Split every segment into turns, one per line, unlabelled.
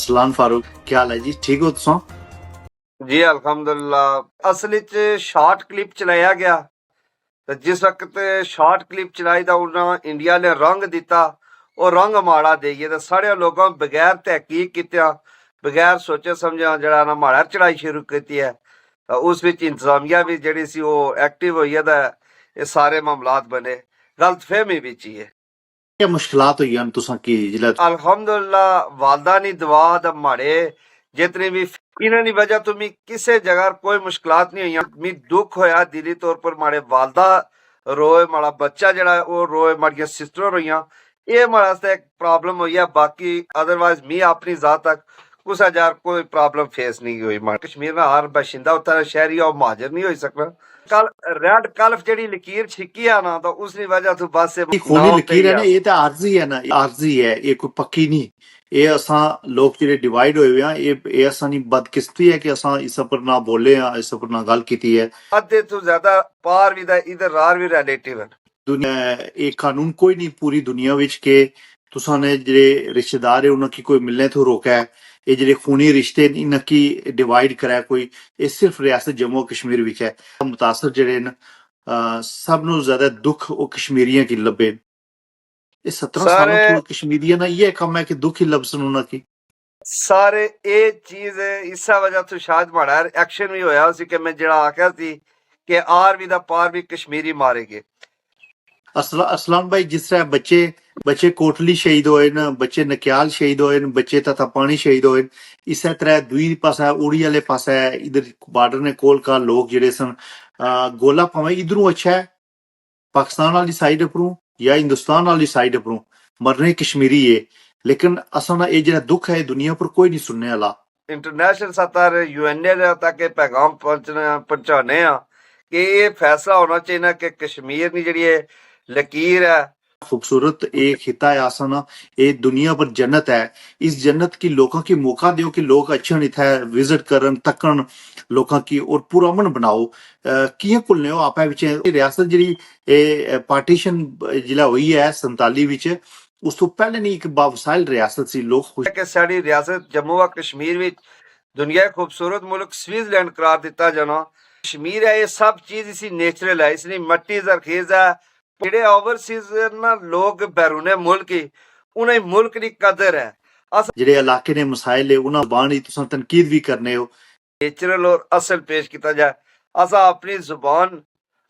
ਅਸਲਾਨ ਫਾਰੂਕ ਕੀ ਹਾਲ ਹੈ ਜੀ ਠੀਕ ਹੋ ਤੁਸੀਂ
ਜੀ ਅਲਹਮਦੁਲਿਲਾ ਅਸਲ ਵਿੱਚ ਸ਼ਾਰਟ ਕਲਿੱਪ ਚਲਾਇਆ ਗਿਆ ਤੇ ਜਿਸ ਵਕਤ ਸ਼ਾਰਟ ਕਲਿੱਪ ਚਲਾਈ ਤਾਂ ਉਹਨਾਂ ਇੰਡੀਆ ਨੇ ਰੰਗ ਦਿੱਤਾ ਉਹ ਰੰਗ ਮਾੜਾ ਦੇਈਏ ਤੇ ਸਾਰੇ ਲੋਕਾਂ ਬਗੈਰ ਤਹਿਕੀਕ ਕੀਤਿਆਂ ਬਗੈਰ ਸੋਚੇ ਸਮਝਿਆ ਜਿਹੜਾ ਨਾ ਮਾੜਾ ਚੜਾਈ ਸ਼ੁਰੂ ਕੀਤੀ ਹੈ ਤਾਂ ਉਸ ਵਿੱਚ ਇੰਤਜ਼ਾਮੀਆ ਵੀ ਜਿਹੜੀ ਸੀ ਉਹ ਐਕਟਿਵ ਹੋਈ ਹੈ ਤਾਂ ਇਹ ਸਾਰੇ ਮਾਮਲਾਤ ਬਣੇ ਗਲਤਫਹਿਮੀ ਵਿੱਚ ਹੀ ਹੈ
ਕੀ ਮੁਸ਼ਕਲਾਤ ਹੋਈਆਂ ਤੁਸੀਂ ਕੀ ਜ਼ਿਲ੍ਹਾ
अल्हम्दुलिल्लाह वालदा नी दुआ दा माड़े जितने भी इन्हां दी वजह तो मी किसे जगह कोई मुश्किलात नहीं हुई मी दुख होया दिली तौर पर माड़े वालदा रोए माड़ा बच्चा जेड़ा वो रोए माड़ियां सिस्टर रोइयां ये माड़ा आस्ते एक प्रॉब्लम हुई है बाकी अदरवाइज मी अपनी जात तक कुछ हजार कोई प्रॉब्लम फेस नहीं हुई माड़ा कश्मीर में हर बाशिंदा उत्तर शहरी और महाजर नहीं हो सकता कल रेड कल्फ जेड़ी लकीर छिकी है ना तो उसकी वजह तो बस से
ਖੂਨੀ ਲਕੀਰ ਹੈ ਨਾ ਇਹ ਤਾਂ ਆਰਜ਼ੀ ਹੈ ਨਾ ਆਰਜ਼ੀ ਹੈ ਇਹ ਕੋਈ ਪੱਕੀ ਨਹੀਂ ਇਹ ਅਸਾਂ ਲੋਕ ਜਿਹੜੇ ਡਿਵਾਈਡ ਹੋਏ ਹੋਏ ਆ ਇਹ ਅਸਾਂ ਦੀ ਬਦਕਿਸਮਤੀ ਹੈ ਕਿ ਅਸਾਂ ਇਸ ਉੱਪਰ ਨਾ ਬੋਲੇ ਆ ਇਸ ਉੱਪਰ ਨਾ ਗੱਲ ਕੀਤੀ ਹੈ
अद्धे तो ज्यादा पार भी दा इधर रार भी रिलेटिव है
ਦੁਨੀਆ ਇਹ ਕਾਨੂੰਨ ਕੋਈ ਨਹੀਂ ਪੂਰੀ ਦੁਨੀਆ ਵਿੱਚ ਕਿ ਤੁਸਾਂ ਨੇ ਜਿਹੜੇ ਰਿਸ਼ਤੇਦਾਰ ਹੈ ਉਹਨਾਂ ਕੀ ਕੋਈ ਮਿਲਣੇ ਤੋਂ ਰੋਕਾ ਹੈ ਇਹ ਜਿਹੜੇ ਖੂਨੀ ਰਿਸ਼ਤੇ ਨੇ ਇਹਨਾਂ ਕੀ ਡਿਵਾਈਡ ਕਰਿਆ ਕੋਈ ਇਹ ਸਿਰਫ ਰਿਆਸਤ ਜੰਮੂ ਕਸ਼ਮੀਰ ਵਿੱਚ ਹੈ ਮੁਤਾਸਰ ਜਿਹੜੇ ਨੇ ਸਭ ਨੂੰ ਜ਼ਿਆਦਾ ਦੁੱਖ ਉਹ ਕਸ਼ਮੀਰੀਆਂ ਕੀ ਲੱਭੇ ਇਹ 17 ਸਾਲਾਂ ਤੋਂ ਕਸ਼ਮੀਰੀਆਂ ਦਾ ਇਹ ਕੰਮ ਹੈ ਕਿ ਦੁੱਖ ਹੀ ਲਫ਼ਜ਼ ਉਹਨਾਂ ਕੀ
सारे ये चीज इसा वजह तो शायद माड़ा एक्शन भी होया उसी कि मैं जड़ा आख्या सी कि आर भी दा पार भी कश्मीरी मारेगे
ਅਸਲਾਨ ਭਾਈ ਜਿਸ ਤਰ੍ਹਾਂ ਬੱਚੇ ਕੋਟਲੀ ਸ਼ਹੀਦ ਹੋਏ ਨੇ ਬੱਚੇ ਨਕਿਆਲ ਸ਼ਹੀਦ ਹੋਏ ਨੇ ਬੱਚੇ ਤਥਾ ਪਾਣੀ ਸ਼ਹੀਦ ਹੋਏ ਨੇ ਇਸੇ ਤਰ੍ਹਾਂ ਦੂਈ ਪਾਸਾ ਉੜੀ ਵਾਲੇ ਪਾਸਾ ਇਧਰ ਬਾਰਡਰ ਨੇ ਕੋਲ ਕਾ ਲੋਕ ਜਿਹੜੇ ਸਨ ਗੋਲਾ ਭਾਵੇਂ ਇਧਰੋਂ ਅੱਛਾ ਹੈ ਪਾਕਿਸਤਾਨ ਵਾਲੀ ਸਾਈਡ ਉਪਰੋਂ ਜਾਂ ਹਿੰਦੁਸਤਾਨ ਵਾਲੀ ਉਪਰੋਂ ਉਪਰੋਂ ਮਰਨੇ ਕਸ਼ਮੀਰੀ ਹੈ लेकिन असा ये जरा दुख है दुनिया पर कोई नहीं सुनने वाला
इंटरनेशनल सतह यूएनए तक ये पैगाम पहुंचाने कि ये फैसला होना चाहिए कि कश्मीर की जी लकीर है
खूबसूरत एक खिता है आसाना ये दुनिया पर जन्नत है इस जन्नत की लोगों की मौका दो कि लोग अच्छे नहीं थे विजिट करन तकन लोगों की और पूरा अमन बनाओ किए कुलने हो आपे विच रियासत जी पार्टीशन जिला हुई है 47 विच ਉਸ ਤੋਂ ਪਹਿਲੇ ਨਹੀਂ ਇੱਕ ਬਾਵਸਾਇਲ ਰਿਆਸਤ ਸੀ ਲੋਕ ਖੁਸ਼
ਕਿ ਸਾਡੀ ਰਿਆਸਤ ਜੰਮੂ ਆ ਕਸ਼ਮੀਰ ਵਿੱਚ ਦੁਨੀਆ ਦਾ ਖੂਬਸੂਰਤ ਮੁਲਕ ਸਵਿਟਜ਼ਰਲੈਂਡ ਕਰਾਰ ਦਿੱਤਾ ਜਾਣਾ ਕਸ਼ਮੀਰ ਹੈ ਇਹ ਸਭ ਚੀਜ਼ ਇਸੀ ਨੇਚਰਲ ਹੈ ਇਸਨੀ ਮਿੱਟੀ ਜ਼ਰਖੇਜ਼ ਹੈ ਜਿਹੜੇ ਓਵਰਸੀਜ਼ ਨਾ ਲੋਕ ਬੈਰੂਨੇ ਮੁਲਕ ਹੀ ਉਹਨਾਂ ਮੁਲਕ ਦੀ ਕਦਰ ਹੈ
ਜਿਹੜੇ ਇਲਾਕੇ ਦੇ ਮਸਾਇਲ ਹੈ ਉਹਨਾਂ ਬਾਣੀ ਤੁਸੀਂ ਤਨਕੀਦ ਵੀ ਕਰਨੇ ਹੋ
ਨੇਚਰਲ ਔਰ ਅਸਲ ਪੇਸ਼ ਕੀਤਾ ਜਾਏ ਅਸਾਂ ਆਪਣੀ ਜ਼ੁਬਾਨ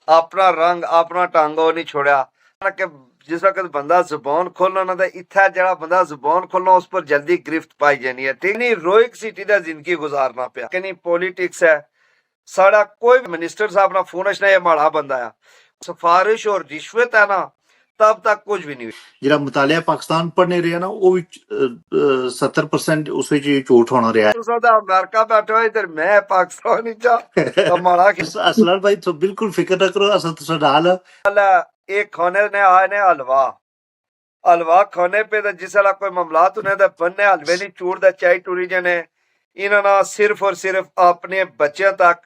ਆਪਣਾ ਰੰਗ ਆਪਣਾ ਢੰਗ ਉਹ ਨਹੀਂ ਛੋੜਿਆ ਕਿ जिस वक्त बंदा जुबान खोलना ना इतना जरा बंदा जुबान खोलना उस पर जल्दी गिरफ्त पाई जानी है ठीक नहीं रोइक सिटी दा जिंदगी गुजारना पिया कि नहीं पॉलिटिक्स है साड़ा कोई भी मिनिस्टर साहब ना फोन ना ये माड़ा बंदा है सिफारिश और रिश्वत है ना तब तक कुछ भी नहीं हुई
जरा मुतालिया पाकिस्तान पढ़ने रहा ना वो 70% उस विच झूठ होना रहा है
उसदा अमेरिका बैठा है इधर मैं पाकिस्तान ही चा माड़ा
असलन भाई तो बिल्कुल फिक्र ना करो असल तो डाल
एक खाने ने आए ने हलवा खाने पे तो जिस वाला कोई मामलात उन्हें तो बनने हलवे नहीं चूड़ दा चाय टूरी जने इन्होंने सिर्फ और सिर्फ अपने बच्चों तक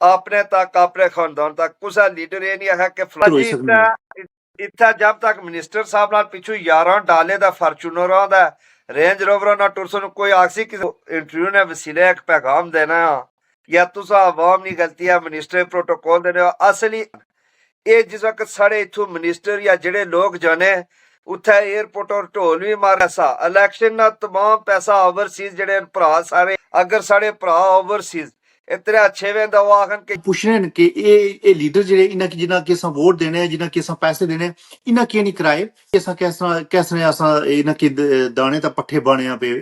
अपने खानदान तक कुछ लीडर ये नहीं है कि फलानी इतना जब तक मिनिस्टर साहब नाल पिछू 11 डाले दा फॉर्च्यूनर दा रेंज रोवर ना टुरसन कोई आखसी किसी इंटरव्यू ने वसीले एक पैगाम देना या तुसा आवाम नी गलती है मिनिस्टर प्रोटोकॉल देने असली ਇਹ ਜਿਸ ਵਕਤ ਸਾਡੇ ਇਥੋਂ ਮਿਨਿਸਟਰ ਜਾਂ ਜਿਹੜੇ ਲੋਕ ਜਾਣੇ ਉੱਥੇ 에어ਪੋਰਟ ਔਰ ਢੋਲ ਵੀ ਮਾਰਿਆ ਸਾ ਇਲੈਕਸ਼ਨ ਦਾ तमाम ਪੈਸਾ ਓਵਰਸੀਜ਼ ਜਿਹੜੇ ਭਰਾ ਸਾਰੇ ਅਗਰ ਸਾਡੇ ਭਰਾ ਓਵਰਸੀਜ਼ ਇਤਨੇ ਅੱਛੇ ਵੇਂਦਾ ਉਹ ਆਖਣ ਕਿ
ਪੁੱਛਣੇ ਨੇ ਕਿ ਇਹ ਲੀਡਰ ਜਿਹੜੇ ਇਹਨਾਂ ਕਿ ਜਿਨ੍ਹਾਂ ਕਿ ਅਸਾਂ ਵੋਟ ਦੇਣੇ ਆ ਜਿਨ੍ਹਾਂ ਕਿ ਅਸਾਂ ਪੈਸੇ ਦੇਣੇ ਇਹਨਾਂ ਕੀ ਨਹੀਂ ਕਰਾਏ ਅਸਾਂ ਕਿਸ ਤਰ੍ਹਾਂ ਅਸਾਂ ਇਹਨਾਂ ਕਿ ਦਾਣੇ ਤਾਂ ਪੱਠੇ ਬਾਣਿਆ ਪਏ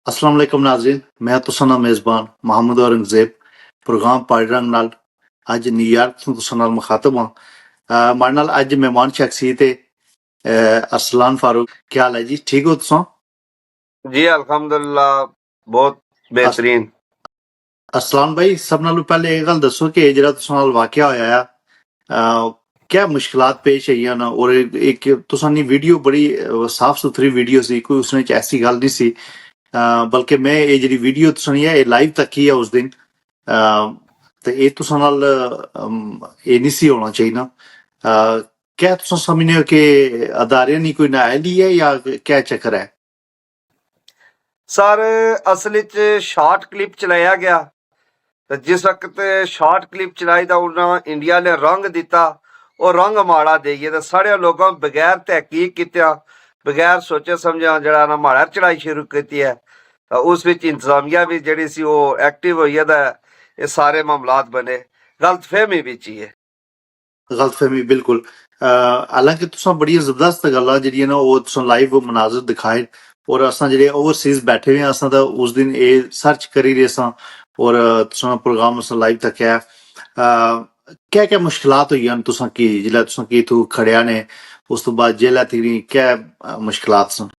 अस्सलाम वालेकुम नाज़रीन मैं तुसां दा मेज़बान मोहम्मद औरंगज़ेब प्रोग्राम पाड़ी रंग नाल अज न्यूयॉर्क तो तुसां नाल मुखातब हां माड़े नाल अज मेहमान शख्सियत अरसलान फारूक क्या हाल है जी ठीक हो तुसां
जी अल्हम्दुलिल्लाह बहुत बेहतरीन
अरसलान भाई सब नालों पहले ये गल दसो कि जेह्ड़ा तुसां नाल वाकया होया क्या मुश्किलात पेश आईयां ना और एक तुसां दी वीडियो बड़ी साफ सुथरी वीडियो सी कोई उसने ऐसी गल नहीं सी बल्कि मैं ये जी वीडियो सुनी है लाइव तक ही है उस दिन ਤੇ ਇਹ ਤੁਸਾਂ ਨਾਲ ਇਹ ਨਹੀਂ ਸੀ ਹੋਣਾ ਚਾਹੀਦਾ। क्या तुम समझने हो कि अदारे नहीं कोई नाअहली है या क्या चक्कर है?
ਸਰ ਅਸਲ ਵਿੱਚ ਸ਼ਾਰਟ ਕਲਿੱਪ ਚਲਾਇਆ ਗਿਆ ਤੇ ਜਿਸ ਵਕਤ ਸ਼ਾਰਟ ਕਲਿੱਪ ਚਲਾਈ ਤਾਂ ਉਹਨਾਂ ਇੰਡੀਆ ਨੇ ਰੰਗ ਦਿੱਤਾ, ਉਹ ਰੰਗ ਮਾੜਾ ਦੇਈਏ ਤੇ ਸਾਰੇ ਲੋਕਾਂ ਬਗੈਰ ਤਹਿਕੀਕ ਕੀਤਿਆਂ ਬਗੈਰ ਸੋਚੇ ਸਮਝਿਆ ਜਿਹੜਾ ਨਾ ਮਾੜਾ ਚੜਾਈ ਸ਼ੁਰੂ ਕੀਤੀ ਹੈ ਤਾਂ ਉਸ ਵਿੱਚ ਇੰਤਜ਼ਾਮੀਆ ਵੀ ਜਿਹੜੀ ਸੀ ਉਹ ਐਕਟਿਵ ਹੋਈ ਹੈ ਤਾਂ ਇਹ ਸਾਰੇ ਮਾਮਲਾਤ ਬਣੇ ਗਲਤਫਹਿਮੀ ਵਿੱਚ ਹੀ ਹੈ।
गलतफहमी बिल्कुल। हालांकि तुसां बड़ियां जबरदस्त गल्लां जेह्ड़ियां न ओह् तुसां लाइव मनाजर दिखाए और असां जेह्ड़े ओवरसीज बैठे हुए आं असां तां उस दिन एह् सर्च करी रहे सां और तुसां प्रोग्राम असां लाइव तक्केआ। क्या क्या मुश्किलात होइयां न तुसां की जिल्लै तुसां की इत्थूं खड़ेआ ने उस तो बाद जेल्लै तक्कर क्या मुश्किलात सन?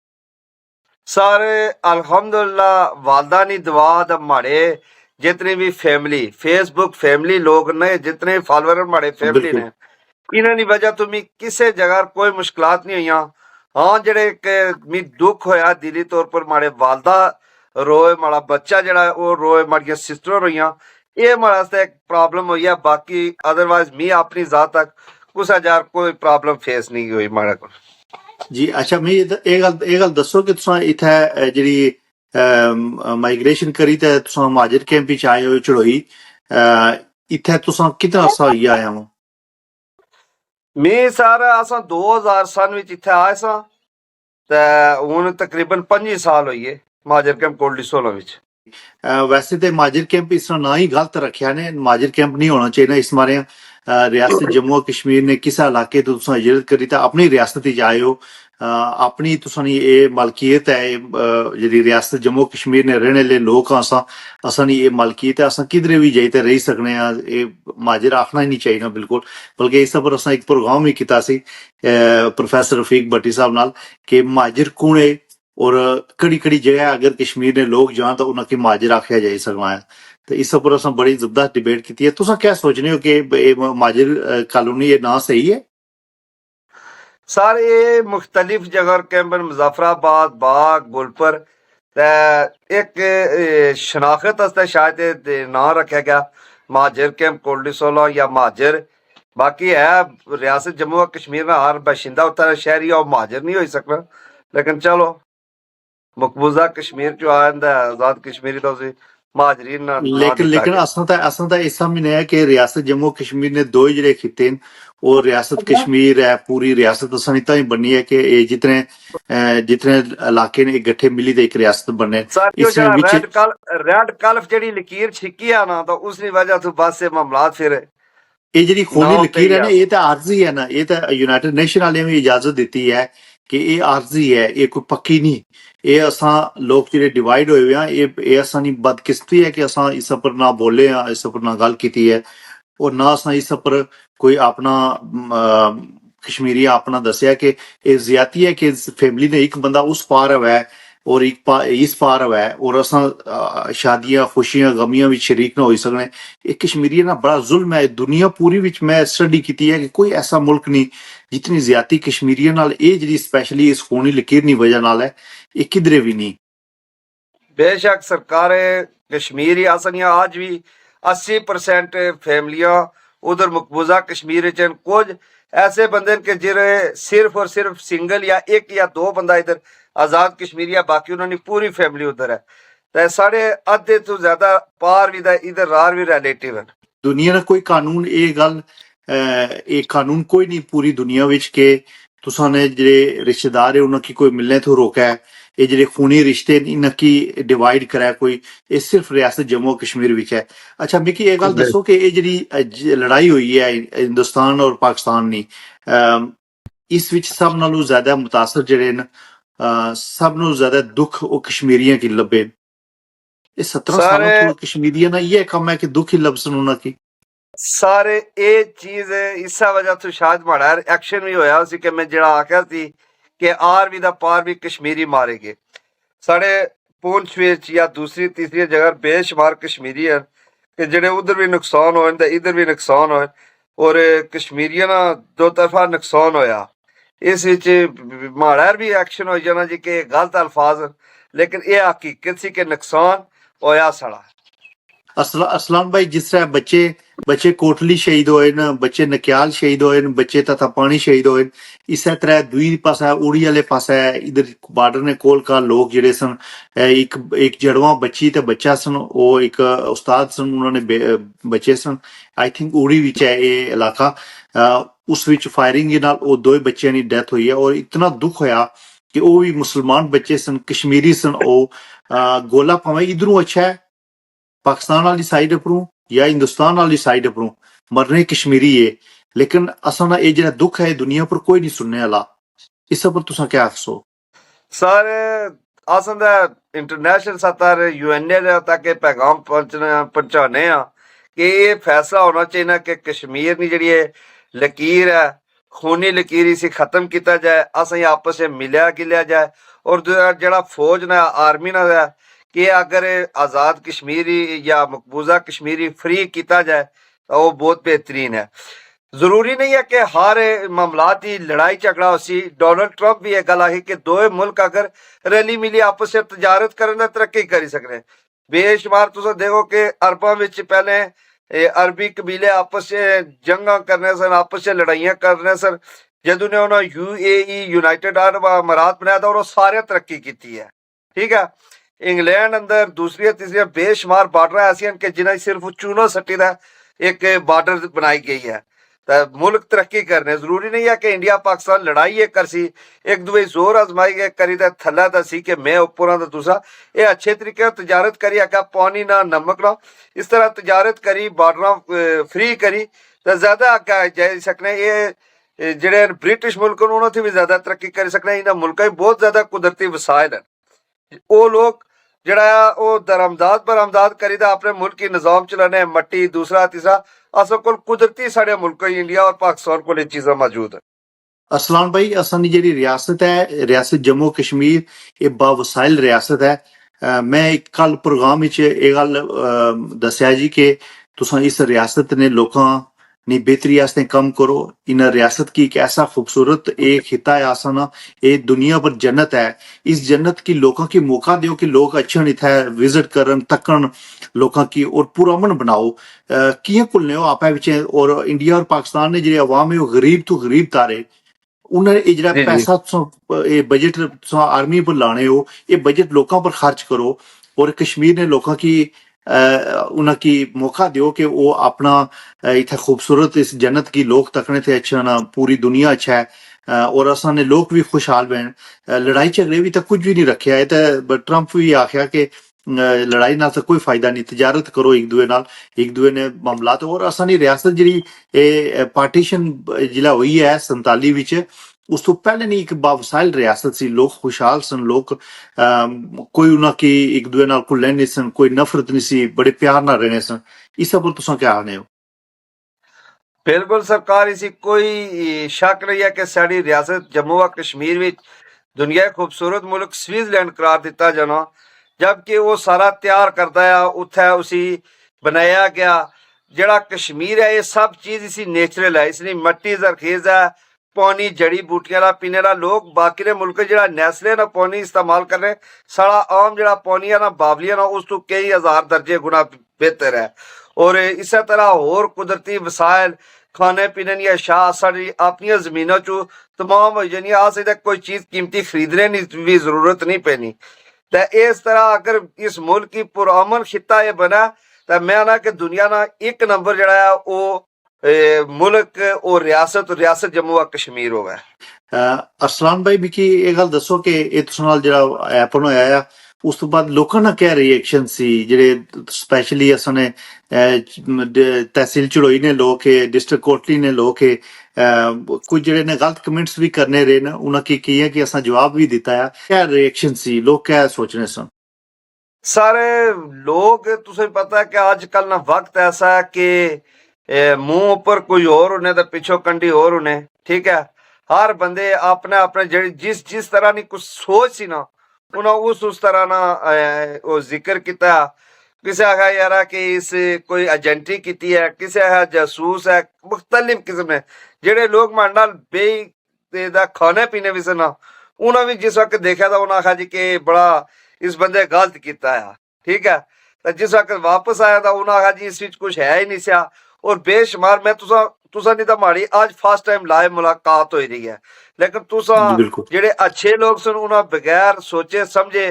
ਸਾਰੇ ਅਲਹਮਦੁਲਿल्लाह वालदा नी दुआ दा माड़े जितनी भी फैमिली फेसबुक फैमिली लोग ने जितने फॉलोअर माड़े फैमिली ने
बिल्कुल
इन्हां दी वजह तो मी किसे जगह कोई मुश्किलात नहीं हुई। हाँ जेड़े मी दुख होया दिली तौर पर माड़े वालदा रोए माड़ा बच्चा जेड़ा वो रोए माड़ियां सिस्टर रोइयां ये माड़ा आस्ते एक प्रॉब्लम हुई है। बाकी अदरवाइज मी अपनी जात तक कुछ हजार कोई प्रॉब्लम फेस नहीं हुई माड़ा को।
जी अच्छा मैं ਇਹ ਗੱਲ ਦੱਸੋ ਕਿ ਤੁਸੀਂ ਇੱਥੇ ਜਿਹੜੀ ਮਾਈਗ੍ਰੇਸ਼ਨ ਕਰੀ ਤੇ ਤੁਸੀਂ ਮਾਜਰ ਕੈਂਪ ਵਿੱਚ ਆਏ ਹੋ ਚੜੋਈ ਇੱਥੇ ਤੁਸੀਂ ਕਿੰਨਾ ਅਰਸਾ ਹੋਈ ਆਇਆ ਹੋ?
मैं सर असां 2000 सन विच इत्थे आए सां ते हुन तकरीबन 25 साल होई है माजर कैंप कोटली सोलह विच।
वैसे तो माजिर कैंप इस तरह ना ही गलत रखा ने, माजिर कैंप नहीं होना चाहिए इस मारे रियासत जम्मू कश्मीर ने किस इलाके तो तुसां हिजरत करी ते अपनी रियासत च आए हो। अपनी तुसां एह् मलकियत है जेह्ड़ी रियासत जम्मू कश्मीर ने रैहने आह्ले लोक आं असां दी एह् मलकियत है, असां किधरे भी जाई ते रेही सकने आं। एह् माजिर आखना ही नहीं चाहिए बिल्कुल, बल्कि इस पर असां एक प्रोग्राम भी कीता सी प्रोफैसर रफीक भट्टी साहब नाल कि माजिर कुण है और कड़ी कड़ी जगह अगर कश्मीर ने लोग जान तो उन्हें माजिर आख्या जाई सकना है। तो इस पर असां बड़ी जबरदस्त डिबेट की है। तुसां क्या सोचने हो कि माजिर कॉलोनी ये ना सही है?
सर ये मुख्तलिफ जगह कैंप मुजफ्फराबाद बाग गुलपर एक शनाख्त आस्ते शायद ना रखा गया माजिर कैंप कोटली सोलह या माजिर। बाकी है रियासत जम्मू कश्मीर में हर बाशिंदा उत्तर शहरी और माजिर नहीं हो सकना, लेकिन चलो मकबूजा कश्मीर चो आंदा आजाद कश्मीरी तो उसी महाजरीन ना
लेकिन असां तां इस समझने है कि रियासत जम्मू कश्मीर ने दो ही जेह्ड़े खित्ते न और रियासत कश्मीर है पूरी रियासत असां दी तां ही बनी है कि एह् जितने इलाके ने गट्ठे मिली ते एक रियासत बनने।
सर जो
इसने विच
रेड कल्फ जेड़ी लकीर छिकी है ना तो उसकी वजह तो बस से मामलात फिर
ये जेह्ड़ी खूनी
नाव पे
लकीर है
ही
ना
आ।
ये तो आर्जी है ना, ये तो यूनाइटेड नेशन वाले भी इजाजत दी है कि ये आर्जी है, ये कोई पक्की नहीं। ये असां लोग जेह्ड़े डिवाइड होए हुए हैं ये असां दी बदकिस्मती है कि असां इस पर ना बोले हैं, इस पर ना गल कीती है और ना असां इस पर कोई अपना कश्मीरी अपना दस्सेआ कि एह् ज्यादती है कि फैमिली ने एक बंदा उस पार होवे और इस पार होवे और असां शादियां खुशियां गमियां विच शरीक ना होई सकने। ये कश्मीरियें ना बड़ा जुल्म है। दुनिया पूरी विच मैं स्टडी कीती है कि कोई ऐसा मुल्क नहीं जितनी ज्यादती कश्मीरियें नाल एह् जेह्ड़ी स्पैशली इस खूनी लकीर दी वजह नाल है, ये किधरे भी नहीं।
बेशक सरकार कश्मीर आसनियां आज भी 80% फैमिलियां उधर मकबूजा कश्मीर च कुछ ऐसे बंदे के जिरे सिर्फ और सिर्फ सिंगल या एक या दो बंदा इधर आजाद कश्मीर या बाकी उन्होंने पूरी फैमिली उधर है ते साढ़े अद्धे तो ज्यादा पार भी इधर रार भी रिलेटिव है।
दुनिया ने कोई कानून ये गल एक कानून कोई नहीं पूरी दुनिया विच के तुसां ने जेह्ड़े रिश्तेदार है उन्हें की कोई मिलने तो रोका है। ये जेह्ड़े खूनी रिश्ते न इन्हें की डिवाइड करा कोई, ये सिर्फ रियासत जम्मू कश्मीर विच है। अच्छा मिकी ये गल दसो कि ये जेह्ड़ी लड़ाई हुई है हिंदुस्तान और पाकिस्तान दी इस विच सब नालों ज्यादा मुतासर जेह्ड़े न सब नालों ज्यादा दुख वो कश्मीरियां की लब्भे। ये 17 सालों
सारे
तो कश्मीरियां ना ये कम है कि दुख ही लब्सन उन्हें की।
सारे ये चीज इस वजह तो शायद माड़ा एक्शन भी होया उसी कि मैं जेड़ा आख्या थी कि आर भी दा पार भी कश्मीरी मारे गए। साढ़े पुंछ विच या दूसरी तीसरी जगह बेशुमार कश्मीरी है कि जेड़े उधर भी नुकसान होए ते इधर भी नुकसान होए और कश्मीरियां ना दो तरफा नुकसान होया। इस विच माड़ा भी एक्शन हो जाना जी कि गलत अल्फाज, लेकिन ये हकीकत सी कि नुकसान होया साढ़ा।
ਅਸਲਾਨ ਭਾਈ ਜਿਸ ਤਰ੍ਹਾਂ ਬੱਚੇ ਕੋਟਲੀ ਸ਼ਹੀਦ ਹੋਏ ਨੇ, ਬੱਚੇ ਨਕਿਆਲ ਸ਼ਹੀਦ ਹੋਏ ਨੇ, ਬੱਚੇ ਤਥਾ ਪਾਣੀ ਸ਼ਹੀਦ ਹੋਏ ਨੇ, ਇਸੇ ਤਰ੍ਹਾਂ ਦੂਈ ਪਾਸਾ ਉੜੀ ਵਾਲੇ ਪਾਸਾ ਇਧਰ ਬਾਰਡਰ ਨੇ ਕੋਲ ਕਾ ਲੋਕ ਜਿਹੜੇ ਸਨ, ਇੱਕ ਜੜਵਾ ਬੱਚੀ ਤੇ ਬੱਚਾ ਸਨ, ਉਹ ਇੱਕ ਉਸਤਾਦ ਸਨ, ਉਹਨਾਂ ਨੇ ਬੱਚੇ ਸਨ। ਆਈ ਥਿੰਕ ਉੜੀ ਵਿੱਚ ਹੈ ਇਹ ਇਲਾਕਾ। ਉਸ ਵਿੱਚ ਫਾਇਰਿੰਗ ਦੇ ਨਾਲ ਉਹ ਦੋਏ ਬੱਚਿਆਂ ਦੀ ਡੈਥ ਹੋਈ ਹੈ, ਔਰ ਇਤਨਾ ਦੁੱਖ ਹੋਇਆ ਕਿ ਉਹ ਵੀ ਮੁਸਲਮਾਨ ਬੱਚੇ ਸਨ, ਕਸ਼ਮੀਰੀ ਸਨ। ਉਹ ਗੋਲਾ ਭਾਵੇਂ ਇਧਰੋਂ ਅੱਛਾ ਹੈ पाकिस्तान वाली साइड उपरों या हिंदुस्तान वाली साइड उपरों, मरने कश्मीरी है, लेकिन असा ना ये जेड़ा दुख है दुनिया पर कोई नहीं सुनने वाला। इस पर तुसा क्या आखसो?
सर असन दा इंटरनेशनल सतर यूएनए तक ये पैगाम पहुंचाने कि ये फैसला होना चाहिए कि कश्मीर दी जेड़ी लकीर है, खूनी लकीर इसी खत्म किया जाए, असें आपस में मिलिया गिलिया जाए, और जेड़ा फौज ना आर्मी ना कि अगर आज़ाद कश्मीरी या मकबूजा कश्मीरी फ्री किया जाए तो वो बहुत बेहतरीन है। जरूरी नहीं है कि हर मामलात की लड़ाई झगड़ा हो। डोनाल्ड ट्रंप भी एक गल आखी कि दो मुल्क अगर रली मिली आपस में तजारत करन तरक्की करी सकते। बेशुमार तुम देखो कि अरबा विच पहले अरबी कबीले आपस में जंगा करने सन, आपस में लड़ाइयां करने सन। जदों ने उन्होंने UAE यूनाइटेड अरब अमारात बनाया था और सारे तरक्की की है। ठीक है, इंग्लैंड अंदर दूसरी तीसरी बेशुमार बार्डर ऐसी कि जिन्हें सिर्फ चूनो सट्टी का एक बार्डर बनाई गई है। तो मुल्क तरक्की करने जरूरी नहीं है कि इंडिया पाकिस्तान लड़ाई एक करसी, एक दूसरे जोर आजमाई के करी तो थला दसी कि मैं उपर तो दूसरा। ये अच्छे तरीके तजारत करी आका पानी ना नमक ना, इस तरह तजारत करी बार्डर फ्री करी तो ज्यादा आगे जा सकने। ये जेडे ब्रिटिश मुल्क उन्होंने भी ज्यादा तरक्की कर सकने। इन्होंने मुल्क बहुत ज्यादा कुदरती वसायल है। वो लोग जड़ा वो दरमदाद बरामदाद करीदा अपने मुल्क की निजाम चलाने, मट्टी दूसरा तीसरा, असल को कुदरती साढ़े मुल्क इंडिया और पाकिस्तान को चीज़ें मौजूद है।
असलान भाई असानी जी रियासत है, रियासत जम्मू कश्मीर, ये बावसाइल रियासत है। मैं एक कल प्रोग्राम ये गल दसिया जी कि तुसा इस रियासत ने लोकां नी बेहतरी आस्ते कम करो। इन रियासत की एक ऐसा खूबसूरत एक खिता है आसाना, ये दुनिया पर जन्नत है। इस जन्नत की लोगों की मौका दो कि लोग अच्छे इत्थे विजिट करन तकन लोगों की, और पुरअमन बनाओ। कियां कुलने हो आपे विच, और इंडिया और पाकिस्तान ने जेह्ड़े अवाम है वो गरीब तो गरीब तारे उन्हें ये जेह्ड़ा
जी जी
पैसा ये बजट आर्मी पर लाने हो, ये बजट लोगों पर खर्च करो, और कश्मीर ने लोगों की उनकी मौका दो कि वो अपना इतने खूबसूरत इस जन्नत की लोग तकने थे अच्छा ना, पूरी दुनिया अच्छा है। और असा ने लोग भी खुशहाल बहन। लड़ाई झगड़े भी तो कुछ भी नहीं रखे है। तो ट्रंप भी आख्या कि लड़ाई ना तो कोई फायदा नहीं, तजारत करो एक दूए नाल, एक दूए ने मामलात। और असा नी रियासत जी पार्टीशन जिला हुई है 47 विच, उस तो पहले नहीं एक बावसाइल रियासत सी, लोग खुशहाल सन, लोग कोई उनकी एक दूए नाल कुल्ले नहीं सन, कोई नफरत नहीं सी, बड़े प्यार नाल रहने सन। इस पर तुसा क्या आने हो?
बिल्कुल सरकार इसी कोई शक नहीं है कि साड़ी रियासत जम्मू व कश्मीर में दुनिया का खूबसूरत मुल्क स्विट्जरलैंड करार दिता जाना, जबकि वो सारा तैयार करता है उत्थे उसी बनाया गया। जड़ा कश्मीर है ये सब चीज इसी नेचुरल है, इसलिए मट्टी जरखेज है, पानी जड़ी बूटियां दा पीने दा। लोग बाकी दे मुल्क जड़ा नैसले ना पानी इस्तेमाल कर रहे, सारा आम जड़ा पानी है ना बावलिया ना उस तो कई हजार दर्जे गुना बेहतर है। और इस तरह होर कुदरती वसायल खाने पीने दी अशाया साड़ी अपनी जमीनों चो तमाम हो जानी। अस कोई चीज कीमती खरीदने की भी जरूरत नहीं पैनी। तो इस तरह अगर इस मुल्क की पुरअमन खिता ये बना तो मैं ना कि दुनिया ना एक नंबर जड़ा है वो मुल्क और रियासत जम्मू व कश्मीर होवे।
ਅਰਸਲਾਨ ਭਾਈ ਮਿਕੀ ਇਹ ਗੱਲ ਦੱਸੋ ਕਿ ਇਹ ਤੁਸੀਂ ਨਾਲ ਜਿਹੜਾ ਐਪਨ ਹੋਇਆ ਆ, ਉਸ ਤੋਂ ਬਾਅਦ ਲੋਕਾਂ ਦਾ ਕਿਆ ਰਿਐਕਸ਼ਨ ਸੀ? ਜਿਹੜੇ ਸਪੈਸ਼ਲੀ ਅਸਾਂ ਨੇ ਤਹਿਸੀਲ ਚੜੋਈ ਨੇ ਲੋਕ ਹੈ, ਡਿਸਟ੍ਰਿਕਟ ਕੋਟਲੀ ਨੇ ਲੋਕ ਹੈ, ਕੁਝ ਜਿਹੜੇ ਨੇ ਗਲਤ ਕਮੈਂਟਸ ਵੀ ਕਰਨੇ ਰਹੇ ਨੇ, ਉਹਨਾਂ ਕੀ ਹੈ ਕਿ ਅਸਾਂ ਜਵਾਬ ਵੀ ਦਿੱਤਾ ਆ। ਕਿਆ ਰਿਐਕਸ਼ਨ ਸੀ, ਲੋਕ ਕਿਆ सोच रहे सन?
सारे लोग तुझे पता है कि आजकल ना वक्त ऐसा है कि मुंह ऊपर कोई और होने तो पिछो कंडी और होने। ठीक है, हर बंदे अपने अपने जिस तरह की कुछ सोच सी ना उन्हें उस तरह ना वो जिक्र किया। किसे आखा यार कि इस कोई एजेंटी की है, किसे है जासूस है, मुख्तलिफ किस्म है। जेडे लोग मारे नाल बे खाने पीने भी ना उन्हें भी जिस वक्त देखा था उन्हें आखा जी कि बड़ा इस बंदे गलत किया है। ठीक है, ਤੇ ਜਿਸ ਵਕਤ ਵਾਪਸ ਆਇਆ ਤਾਂ ਉਹਨਾਂ ਆਖਿਆ ਜੀ ਇਸ ਵਿੱਚ ਕੁਝ ਹੈ ਹੀ ਨਹੀਂ ਸਿਆ। ਔਰ ਬੇਸ਼ੁਮਾਰ ਮੈਂ तुसा नहीं तो माड़ी आज फर्स्ट टाइम लाइव मुलाकात हो रही है, लेकिन तुसा
जी बिल्कुल
जेडे अच्छे लोग सन उन्हें बगैर सोचे समझे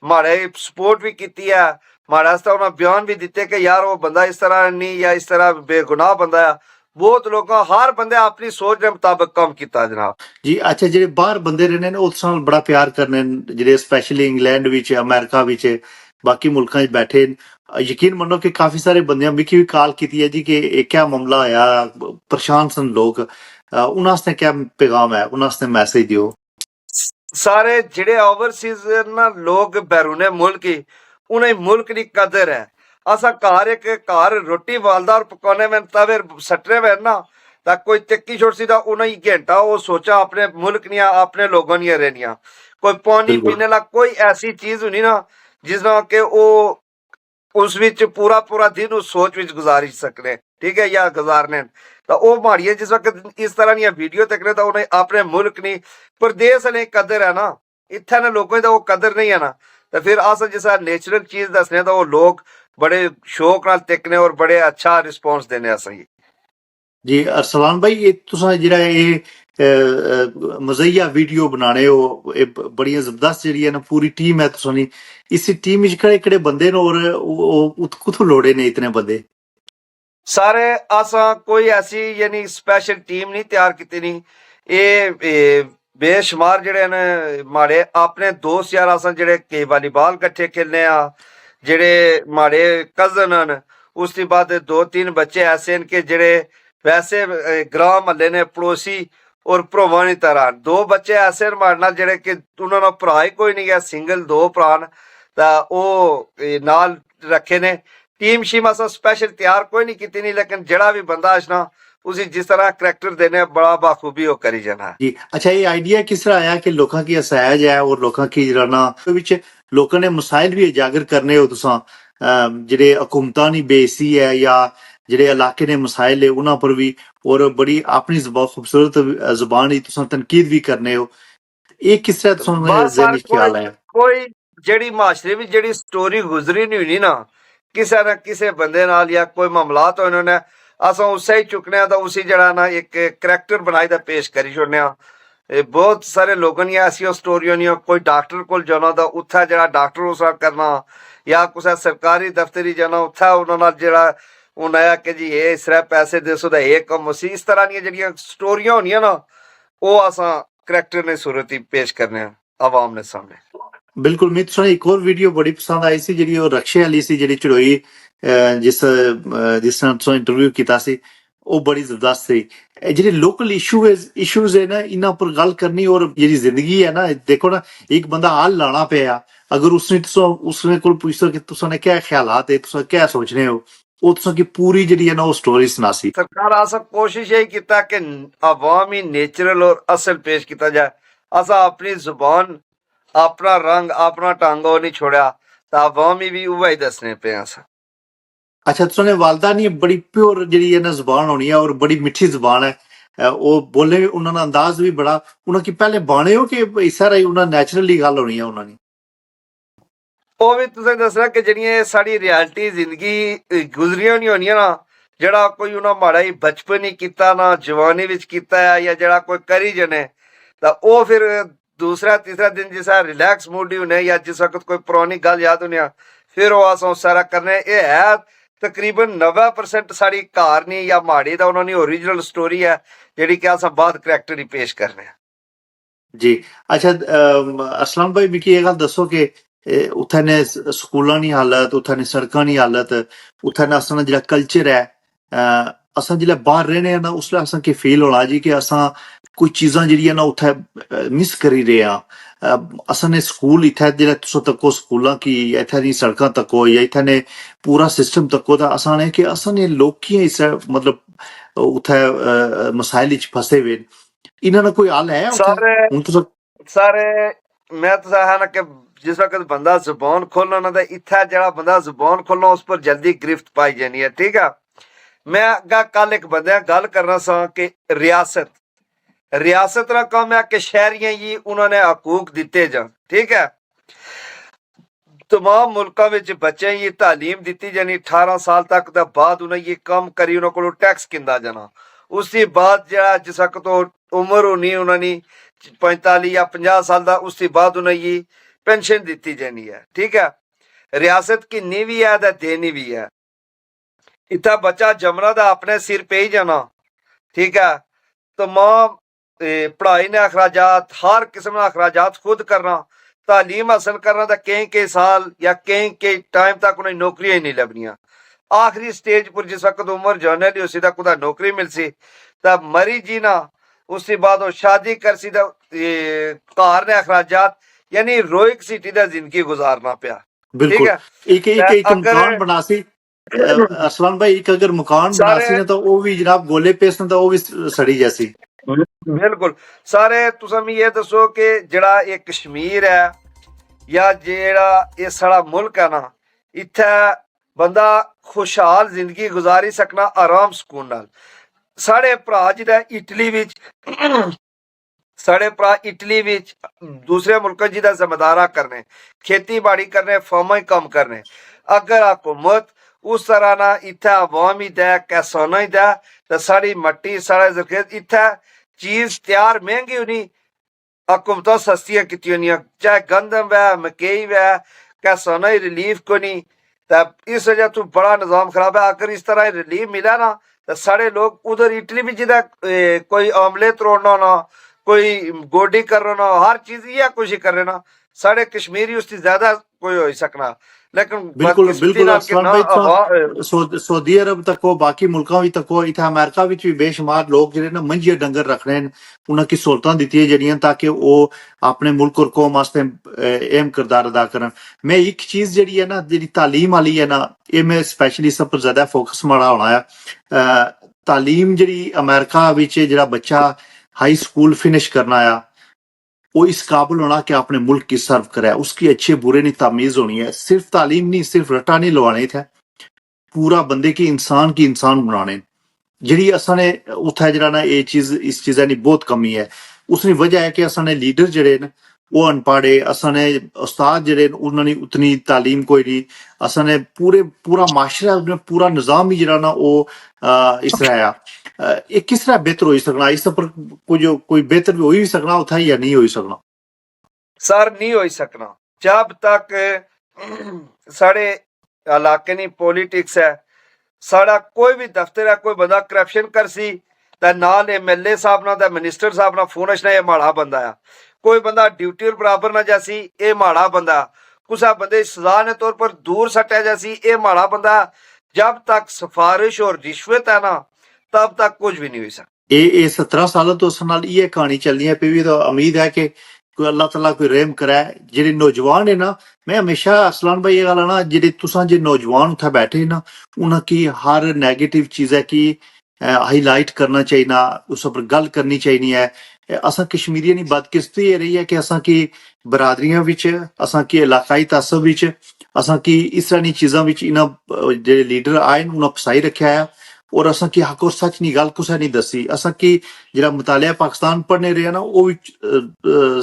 माड़े सपोर्ट भी की है, माड़े आस्ते उन्हें बयान भी दिते कि यार वो बंदा इस तरह नहीं या इस तरह बेगुनाह बंदा है। बहुत लोग हर बंदे अपनी सोच के मुताबिक काम किया जनाब
जी। अच्छा जेडे बाहर बंदे रहने ने उस नाल बड़ा प्यार करने जेडे स्पेशली इंग्लैंड विच अमेरिका विच बाकी मुल्कां च बैठे यकीन मन्नो कि काफी सारे बंदे मिकी भी कॉल की है जी कि एक क्या मामला होया परेशान सन लोग उन्हां आस्ते क्या पैगाम है उन्हां आस्ते मैसेज दियो।
सारे जेडे ओवरसीज ना लोग बैरूने मुल्क ही उन्हें मुल्क की कदर है। असा घर एक घर रोटी वालदार पकाने में तवे सटने में ना ता कोई तिक्की छोड़ सी ता उन्हें घंटा वो सोचा अपने मुल्क निया अपने लोगों निया रहनिया। कोई पानी
बिल्कुल
पीने ला कोई ऐसी चीज होनी ना जिसना के वो उस विच पूरा पूरा दिन उस सोच विच गुजारी सकने, ठीक है, या गुजारने तो वो माड़िए जिस वक्त इस तरह दी वीडियो तकने तो उन्हें अपने मुल्क नहीं प्रदेश ने कदर है ना, इत्थे ने लोगों दा वो कदर नहीं है ना, तो फिर अस जिसा नेचुरल चीज दसने तो वो लोग बड़े शौक नाल तकने और बड़े अच्छा रिस्पॉन्स देने असें।
जी अरसलान भाई ये तुसा जेड़ा ये मज़ाहिया वीडियो बनाने हो ये बड़ियां जबरदस्त जेड़ी है ना पूरी टीम है तुसा नी इस टीम विच केड़े केड़े बंदे न और कुथों लोड़े ने इतने बंदे।
सारे असा कोई ऐसी यानी स्पेशल टीम नहीं तैयार की नहीं, ये बेशुमार जेड़े न माड़े अपने दोस्त यार असा जेड़े के वालीबॉल कट्ठे खेलने आ जेड़े माड़े कजन न, उसके बाद दो तीन बच्चे ऐसे न के जेड़े वैसे ग्रां महल्ले ने पड़ोसी और भरावां दी तरह, दो बच्चे ऐसे न माड़े नाल जेड़े कि उन्होंने भरा ही कोई नहीं है, सिंगल दो भरा न ता ओ नाल रखे ने। टीम शीम असा स्पेशल तैयार कोई नहीं की नहीं, लेकिन जड़ा भी बंदा आशना उसी जिस तरह करैक्टर देने बड़ा बाखूबी वो करी जाना।
जी अच्छा ये आइडिया किस तरह आया कि लोगों की असहज है और लोगों की जराना विच लोगों ने मसाइल भी उजागर करने हो तुसा जेडे हुकूमतां दी बेइज्जती है या जेडे इलाके ने मसाइल है उन्हां पर भी और बड़ी अपनी खूबसूरत जुबान ही तुसा तनकीद भी करने हो ये किस तरह तुसा
बस सर
ज़हनी ख्याल आया।
कोई जेड़ी माशरे में जेड़ी स्टोरी गुजरी नहीं हुई ना किसी न किसी बंदे नाल या कोई मामला तो इन्होंने असा उसे ही चुकने तो उसी जड़ा ना एक करैक्टर बनाई दा पेश करी छोड़ने। बहुत सारे लोगों ने ऐसी स्टोरी होनी कोई डॉक्टर को जाना तो उत्थे जड़ा डॉक्टर उसका करना या कुछ सरकारी दफ्तरी जाना उत्थे उन्होंने जड़ा उन्हें कि जी ये इस तरह पैसे दे सो ये कम उसी इस तरह दी जड़ियां स्टोरियां होनियां ना वो असा करैक्टर ने सूरत ही पेश करने आवाम ने सामने।
बिल्कुल मैं तुसा एक और वीडियो बड़ी पसंद आई सी जेडी ओ रक्षे वाली सी जेडी चढ़ोई जिस जिस तरह तुसा इंटरव्यू कीता सी ਉਹ ਬੜੀ ਜ਼ਬਰਦਸਤ ਸੀ ਇਹ ਜਿਹੜੇ ਲੋਕਲ ਇਸ਼ੂਜ਼ ਹੈ ਨਾ ਇਹਨਾਂ पर ਗੱਲ करनी और ਜਿਹੜੀ ਜ਼ਿੰਦਗੀ है ना देखो ना एक बंदा हाल लाना पिया अगर उसने कोल पूछो कि तुसाने क्या ख्यालात है तुसा क्या सोचने हो ਉਹ ਤੁਸਾਂ की पूरी ਜਿਹੜੀ है ना वो स्टोरी सुनासी।
सरकार असा कोशिश यही किया कि अवामी नेचुरल और असल पेश किया जाए। असा अपनी जुबान अपना रंग अपना ढंग नहीं छोड़ा तो अवामी भी उवा ही दसने पे असा।
अच्छा तुसाने वालदा नी बड़ी प्योर ਜਿਹੜੀ है ना जुबान होनी है और बड़ी मिठी जुबान है ਉਹ ਬੋਲੇ ਉਹਨਾਂ ਦਾ ਅੰਦਾਜ਼ ਵੀ ਬੜਾ ਉਹਨਾਂ ਕੀ ਪਹਿਲੇ ਬਾਣੇ ਹੋ ਕਿ ਇਸ ਤਰ੍ਹਾਂ ਹੀ ਉਹਨਾਂ ਨੈਚੁਰਲੀ ਗੱਲ ਹੋਣੀ ਹੈ ਉਹਨਾਂ ਦੀ।
ਉਹ ਵੀ ਤੁਸੀਂ ਦੱਸਣਾ ਕਿ ਜਿਹੜੀਆਂ ਸਾਡੀ ਰਿਐਲਿਟੀ ਜ਼ਿੰਦਗੀ ਗੁਜ਼ਰੀਆਂ ਨਹੀਂ ਹੋਣੀਆਂ ਨਾ ਜਿਹੜਾ ਕੋਈ ਉਹਨਾਂ ਮਾੜਾ ਹੀ ਬਚਪਨ ਹੀ ਕੀਤਾ ਨਾ ਜਵਾਨੀ ਵਿੱਚ ਕੀਤਾ ਹੈ ਜਾਂ ਜਿਹੜਾ ਕੋਈ ਕਰੀ ਜਨੇ ਤਾਂ ਉਹ ਫਿਰ दूसरा तीसरा दिन जिस रिलैक्स मूड ही होने या जिस वक्त कोई पुरानी गल याद होने फिर वो अस सारा करने ये है तकरीबन 90% साड़ी कार नहीं या माड़ी दा उन्होंने ओरिजिनल स्टोरी है जेडी कि अस बाद करैक्टर ही पेश करने।
जी अच्छा असलम भाई मिकी ये गल दसो कि उत्थे ने स्कूलां दी हालत उत्थे ने सड़कां दी हालत उत्थे ने असां जेड़ा कल्चर है असां जिल्लै बाहर रहने ना उसलै असां की फील होना जी कि असां कोई चीजां जेह्ड़ियां ना उत्थे मिस करी रहे आं असां ने स्कूल इत्थे जेल्लै तुस तक्को स्कूलां की इत्थे दी सड़कां तक्को या इत्थे ने पूरा सिस्टम तक्को तां असां ने कि असां ने लोकी इस मतलब उत्थे मसाइल च फसे हुए इन्हां दा कोई हल है
सारे
हुन तुस
सारे मैं तो है ना कि जिस वक्त बंदा जुबान खोलना ना तो इत्थे जेड़ा बंदा जुबान खोलना उस पर जल्दी गिरफ्त पाई जानी है। ठीक है मैं अग्गा कल एक बंदे गल करना सा कि रियासत का काम है कि शहरियां ही उन्होंने हकूक दिते जान। ठीक है तमाम मुल्कों में बच्चे ये तालीम दी जानी 18 साल तक दा बाद उन्हें ये कम करी उन्होंने को टैक्स किंदा जाना उसके बाद जरा जिस वक्त तो उम्र होनी उन्होंने 45 या 50 साल का उसके बाद उन्हें ये पेंशन दी जानी है। ठीक है, रियासत की नीवी है तो देनी भी है। इतना बच्चा जमना तो अपने सिर पे ही जाना। ठीक है, तमाम पढ़ाई ने अखराजात हर किस्म के अखराजात खुद करना, तालीम हासिल करना तो कई साल या कई टाइम तक उन्हें नौकरियां ही नहीं लभनियां। आखिरी स्टेज पर जिस वक्त उम्र जाने ली उसी कुदा नौकरी मिल सी तब मरी जी ना उसके बाद वो शादी कर सी तो घर ने अखराजात यानी रोइक सिटी का जिंदगी गुजारना पिया। ठीक
बिल्कुल
है,
एक एक एक
अगर
मकान बना सी असलान भाई एक अगर मकान बना
सारे
सी ना तो वो भी जनाब गोले पेस ना तो वो भी सड़ी जैसी।
बिल्कुल सारे तुम ये दसो कि जड़ा ये कश्मीर है या जेड़ा ये साड़ा मुल्क है ना इत्थे बंदा खुशहाल जिंदगी गुजारी सकना आराम सुकून नाल। साढ़े भरा जिदा इटली विच साढ़े भरा इटली विच दूसरे मुल्कों जिदा जिम्मेदारा करने खेतीबाड़ी करने फर्मा कम करने अगर हुकूमत उस तरह ना इत्थे अवाम ही दे कैसाना ही दे तो साड़ी मट्टी साढ़े जरखेज इत्थे चीज तैयार महंगी होनी हुकूमत सस्तियां की होनियां चाहे गंदम वै मकई वै कैसाना ही रिलीफ को नहीं। इस वजह तू बड़ा निजाम खराब है। अगर इस तरह रिलीफ मिला ना तो साढ़े लोग उधर इटली भी जिदा कोई आमले तोड़ना ना कोई गोडी करना हर चीज ये कुछ ही कर ना साढ़े कश्मीरी उसकी ज्यादा कोई हो सकना लेकिन
बिल्कुल
बदकिस्मती
बिल्कुल
नाल कि
असलान
ना
भाई
हवा
सऊदी अरब तक हो बाकी मुल्कों भी तक हो इतना अमेरिका विच भी बेशुमार लोग जिहड़े ना मंझे डंगर रख रहे हैं उन्हें की सहूलतां दित्तियां जड़ियां ताकि वो अपने मुल्क और कौम वास्ते अहम किरदार अदा करन। मैं एक चीज जिहड़ी है ना जिहड़ी तालीम वाली है ना ये मैं स्पैशली सब पर ज्यादा फोकस माड़ा होना है तालीम जिहड़ी अमेरिका विच जिहड़ा बच्चा हाई स्कूल फिनिश करना आ वो इस काबिल होना कि अपने मुल्क की सर्व करे उसकी अच्छे बुरे नहीं तमीज होनी है। सिर्फ तालीम नहीं सिर्फ रट्टा नहीं लवाने थे पूरा बंदे की इंसान बनाने जिहड़ी असाने उत्थे जरा ना ये चीज इस चीजा की बहुत कमी है। उसकी वजह है कि असाने लीडर जड़े न वो अनपढ़ है असाने उस्ताद जड़े उन्होंने उतनी तालीम कोई नहीं असाने पूरा माशरा पूरा निजाम ही जरा ना वो इस तरह ये किस तरह बेहतर हो सकना इस पर कोई बेहतर भी हो ही सकना उत्थे या नहीं हो सकना।
सर नहीं हो सकना जब तक साढ़े इलाके नी पॉलिटिक्स है साड़ा कोई भी दफ्तर है कोई बंदा करप्शन कर सी ते नाल एमएलए साहब ना ते मिनिस्टर साहब ना फोन अचना ये माड़ा बंदा है कोई बंदा ड्यूटी और बराबर ना जैसी ये माड़ा बंदा कुसा बंदे सजा ने तौर पर दूर सट्टा जैसी ये माड़ा बंदा जब तक सिफारिश और रिश्वत है ना तब तक कुछ भी नहीं हो सकता।
ये 17 साल तो उस नाल ये कहानी चलनी है पे भी तो उम्मीद है कि कोई अल्लाह तला कोई रहम करे जेडे नौजवान है ना। मैं हमेशा असलान भाई ये गल ना जेडे तुसा जे नौजवान उत्थे बैठे ना उन्हें की हर नेगेटिव चीज है कि हाईलाइट करना चाहिए ना उस पर गल करनी चाहिए है। असा कश्मीरियों की बदकिस्मती ये रही है कि असा की बरादरियां विच असा की इलाकाई तासब विच असा की इस तरह दी चीजां विच इन्हां जेडे लीडर आए उन्हें फसाई रखा है और असा की हक और सच नी गल कुसै नहीं दसी असा की जेड़ा मुतालिया पाकिस्तान पढ़ने रहा ना वो भी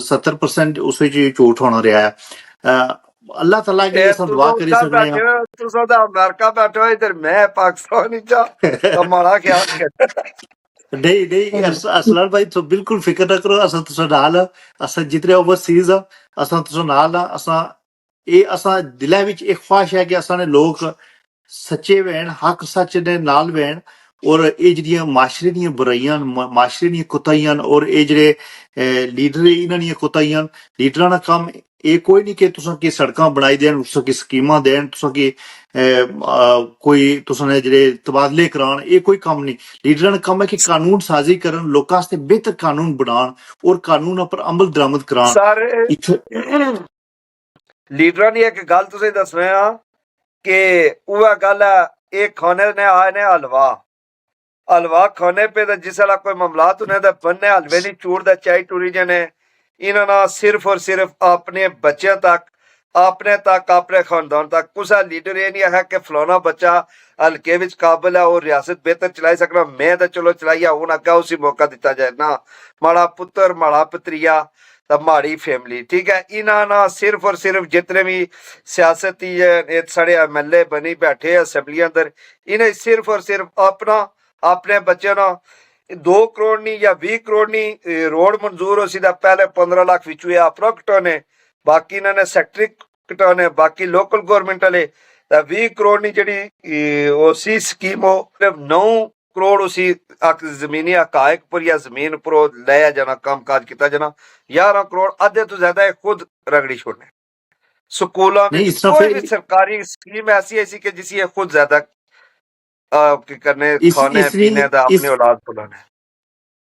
70% उस झूठ होना रहा है। अल्लाह तला की अस दुआ करी सकने हैं।
तुसा दा अमेरिका बैठे हो इधर मैं पाकिस्तान ही चा हमारा ख्याल कर
नहीं नहीं असलान भाई तो बिल्कुल फिक्र ना करो असा तुसा नाल असा जितने ओवरसीज असा तुसा नाल असा ये असा दिला विच एक ख्वाहिश है कि असा ने लोग सच्चे वैन हक सच दे नाल वैन और ये जड़ियां माशरे दियां बुराइयां माशरे दियां कुताइयां और ये जेडे लीडर इन्हां दियां कुताइयां लीडरां दा कम ये कोई नहीं कि तुसां की सड़कां बनाई देन तुसां की स्कीमां देन तुसां की कोई तुसां ने जेडे तबादले करान ये कोई कम नहीं। लीडरां दा कम है कि कानून साजी करन लोकां आस्ते बेहतर कानून बनान और कानून पर अमल दरामद करान।
सारे लीडरां दी एक गल तुसें दसना आ कि उह गल है एक खाने ने आए ने हलवा खाने पे तो जिस कोई मामलात उन्हें तो बनने हलवे नहीं चूड़ दा चाय टूरी जने इन्होंने सिर्फ और सिर्फ अपने बच्चों तक अपने खानदान तक कुसा लीडर ये नहीं है कि फलाना बच्चा हल्के विच काबिल है और रियासत बेहतर चलाई सकना मैं तो चलो चलाइया हूं अग्गा उसी मौका दिता जाए ना माड़ा पुत्र माड़ा पत्रिया ਤਾਂ ਮਾੜੀ ਫੈਮਿਲੀ ਠੀਕ ਹੈ ਇਹਨਾਂ ਨਾਲ ਸਿਰਫ ਔਰ ਸਿਰਫ ਜਿਤਨੇ ਵੀ ਸਿਆਸਤੀ ਇਹ ਸਾਡੇ ਐਮਐਲਏ ਬਣੀ ਬੈਠੇ ਅਸੈਂਬਲੀ ਅੰਦਰ ਇਹਨੇ ਸਿਰਫ ਔਰ ਸਿਰਫ ਆਪਣਾ ਆਪਣੇ ਬੱਚਿਆਂ ਨਾਲ 2 ਕਰੋੜ ਨਹੀਂ ਜਾਂ 20 ਕਰੋੜ ਨਹੀਂ ਰੋਡ ਮਨਜ਼ੂਰ ਹੋ ਸੀ ਤਾਂ ਪਹਿਲੇ 15 ਲੱਖ ਵਿੱਚੋਂ ਇਹ ਆਪਣਾ ਕਟਾਉਣੇ ਬਾਕੀ ਇਹਨਾਂ ਨੇ ਸੈਕਟਰੀ ਕਟਾਉਣੇ ਬਾਕੀ ਲੋਕਲ ਗਵਰਨਮੈਂਟ ਵਾਲੇ ਤਾਂ 20 ਕਰੋੜ ਨਹੀਂ ਜਿਹੜੀ ਉਹ ਸੀ ਸਕੀਮ ਉਹ 9 ਕਰੋੜ ਉसी ਜ਼ਮੀਨੀ ਹਕਾਇਕ ਪਰ ਜਾਂ ਜ਼ਮੀਨ ਪਰ ਉਹ ਲਿਆ ਜਾਣਾ ਕੰਮਕਾਜ ਕੀਤਾ ਜਾਣਾ 11 ਕਰੋੜ ਅੱਧੇ ਤੋਂ ਜ਼ਿਆਦਾ ਇਹ ਖੁਦ ਰਗੜੀ ਛੋੜਨੇ ਸਕੂਲਾਂ
नहीं
ਵਿੱਚ
इस तरह
कोई
से
भी सरकारी स्कीम ऐसी ऐसी कि जिसे ये खुद ज्यादा करने
इस
खाने
इसलिए
पीने का
इस
अपनी औलाद को लाने